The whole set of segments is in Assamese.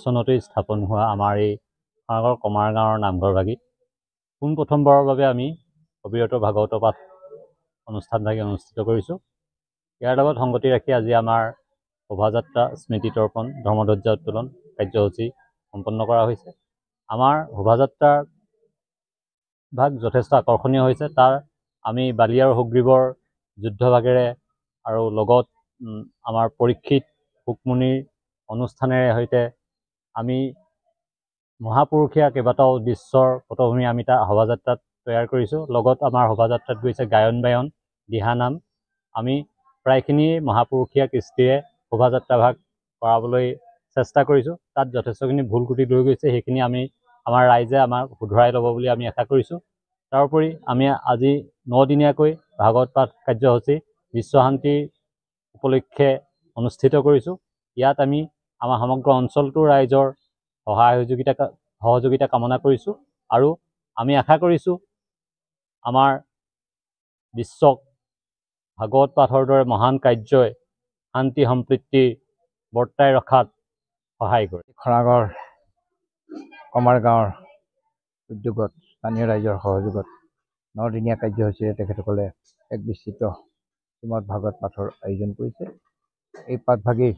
চনতেই স্থাপন হোৱা আমাৰ এই খৰাঙৰ কমাৰ গাঁৱৰ নামঘৰভাগি পোনপ্ৰথমবাৰৰ বাবে আমি অবিৰত ভাগৱত পাঠ অনুষ্ঠানভাগি অনুষ্ঠিত কৰিছোঁ। ইয়াৰ লগত সংগতি ৰাখি আজি আমাৰ শোভাযাত্ৰা স্মৃতি তৰ্পণ ধৰ্মধ্বজা উত্তোলন কাৰ্যসূচী সম্পন্ন কৰা হৈছে। আমাৰ শোভাযাত্ৰাৰ ভাগ যথেষ্ট আকৰ্ষণীয় হৈছে। তাৰ আমি বালি আৰু সুগ্ৰীৱৰ যুদ্ধভাগেৰে আৰু লগত আমাৰ পৰীক্ষিত ৰুক্মণীৰ অনুষ্ঠানেৰে সৈতে আমি মহাপুৰুষীয়া কেইবাটাও দৃশ্যৰ পটভূমি আমি তাৰ শোভাযাত্ৰাত তৈয়াৰ কৰিছোঁ। লগত আমাৰ শোভাযাত্ৰাত গৈছে গায়ন বায়ন দিহানাম। আমি প্ৰায়খিনিয়ে মহাপুৰুষীয়া কৃষ্টিৰে শোভাযাত্ৰা ভাগ কৰাবলৈ চেষ্টা কৰিছোঁ। তাত যথেষ্টখিনি ভুল ক্ৰুটি লৈ গৈছে, সেইখিনি আমাৰ ৰাইজে আমাক শুধৰাই ল'ব বুলি আমি আশা কৰিছোঁ। তাৰোপৰি আমি আজি 9 দিনীয়াকৈ ভাগৱত পাঠ কাৰ্যসূচী বিশ্বশান্তিৰ উপলক্ষে অনুষ্ঠিত কৰিছোঁ। ইয়াত আমি আমাৰ সমগ্ৰ অঞ্চলটোৰ ৰাইজৰ সহযোগিতা কামনা কৰিছোঁ আৰু আমি আশা কৰিছোঁ আমাৰ বিশ্বক ভাগৱত পাঠৰ দৰে মহান কাৰ্যই শান্তি সম্প্ৰীতি বৰ্তাই ৰখাত সহায় কৰে। খৰাঙৰ কমাৰ গাঁৱৰ উদ্যোগত স্থানীয় ৰাইজৰ সহযোগত 9 দিনীয়া কাৰ্যসূচীৰে তেখেতসকলে এক বিস্তৃত শ্ৰীমদ ভাগৱত পাঠৰ আয়োজন কৰিছে। এই পাঠভাগিৰ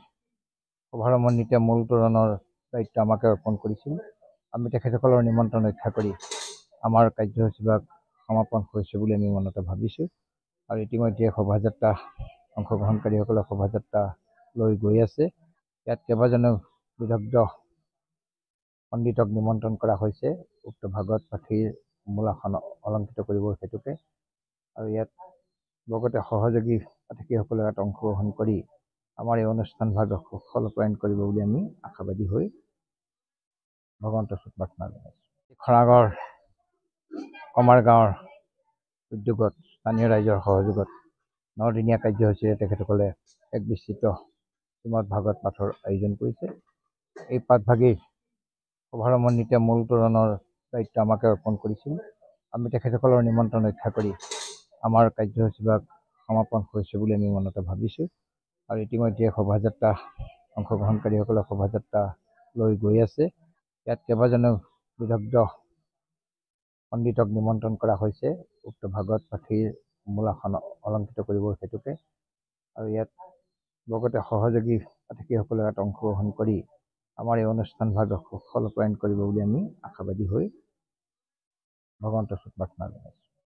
শুভাৰম্ভণিতে মূল তোৰণৰ দায়িত্ব আমাকে অৰ্পণ কৰিছিল। আমি তেখেতসকলৰ নিমন্ত্ৰণ ৰক্ষা কৰি আমাৰ কাৰ্যসূচীভাগ সমাপন হৈছে বুলি আমি মনতে ভাবিছোঁ। আৰু ইতিমধ্যে শোভাযাত্ৰা অংশগ্ৰহণকাৰীসকলে শোভাযাত্ৰা লৈ গৈ আছে। ইয়াত কেইবাজনো বিদগ্ধ পণ্ডিতক নিমন্ত্ৰণ কৰা হৈছে উক্ত ভাগৱত পাঠীৰ মূলাসন অলংকৃত কৰিবৰ হেতুকে। আৰু ইয়াত লগতে সহযোগী পাঠকীসকলে ইয়াত অংশগ্ৰহণ কৰি আমাৰ এই অনুষ্ঠানভাগ সুফল ৰূপায়ণ কৰিব বুলি আমি আশাবাদী হৈ ভগৱন্তৰ ওচৰত প্ৰাৰ্থনা জনাইছোঁ। খৰাঙৰ কমাৰ গাঁৱৰ উদ্যোগত স্থানীয় ৰাইজৰ সহযোগত 9 দিনীয়া কাৰ্যসূচীৰে তেখেতসকলে এক বিস্তৃত শ্ৰীমদ ভাগৱত পাঠৰ আয়োজন কৰিছে। এই পাঠভাগিৰ শুভাৰম্ভণিতে মূল তোৰণৰ দায়িত্ব আমাকে অৰ্পণ কৰিছিল। আমি তেখেতসকলৰ নিমন্ত্ৰণ ৰক্ষা কৰি আমাৰ কাৰ্যসূচীভাগ সমাপন হৈছে বুলি আমি মনতে ভাবিছোঁ। আৰু ইতিমধ্যে শোভাযাত্ৰা অংশগ্ৰহণকাৰীসকলে শোভাযাত্ৰা লৈ গৈ আছে। ইয়াত কেইবাজনো বিদগ্ধ পণ্ডিতক নিমন্ত্ৰণ কৰা হৈছে উক্ত ভাগৱত পাঠীৰ মূলাসন অলংকৃত কৰিবৰ হেতুকে। আৰু ইয়াত লগতে সহযোগী পাঠকীসকলে ইয়াত অংশগ্ৰহণ কৰি আমাৰ এই অনুষ্ঠানভাগ সুফল ৰূপায়ণ কৰিব বুলি আমি আশাবাদী হৈ ভগৱন্তৰ ওচৰত প্ৰাৰ্থনা জনাইছোঁ।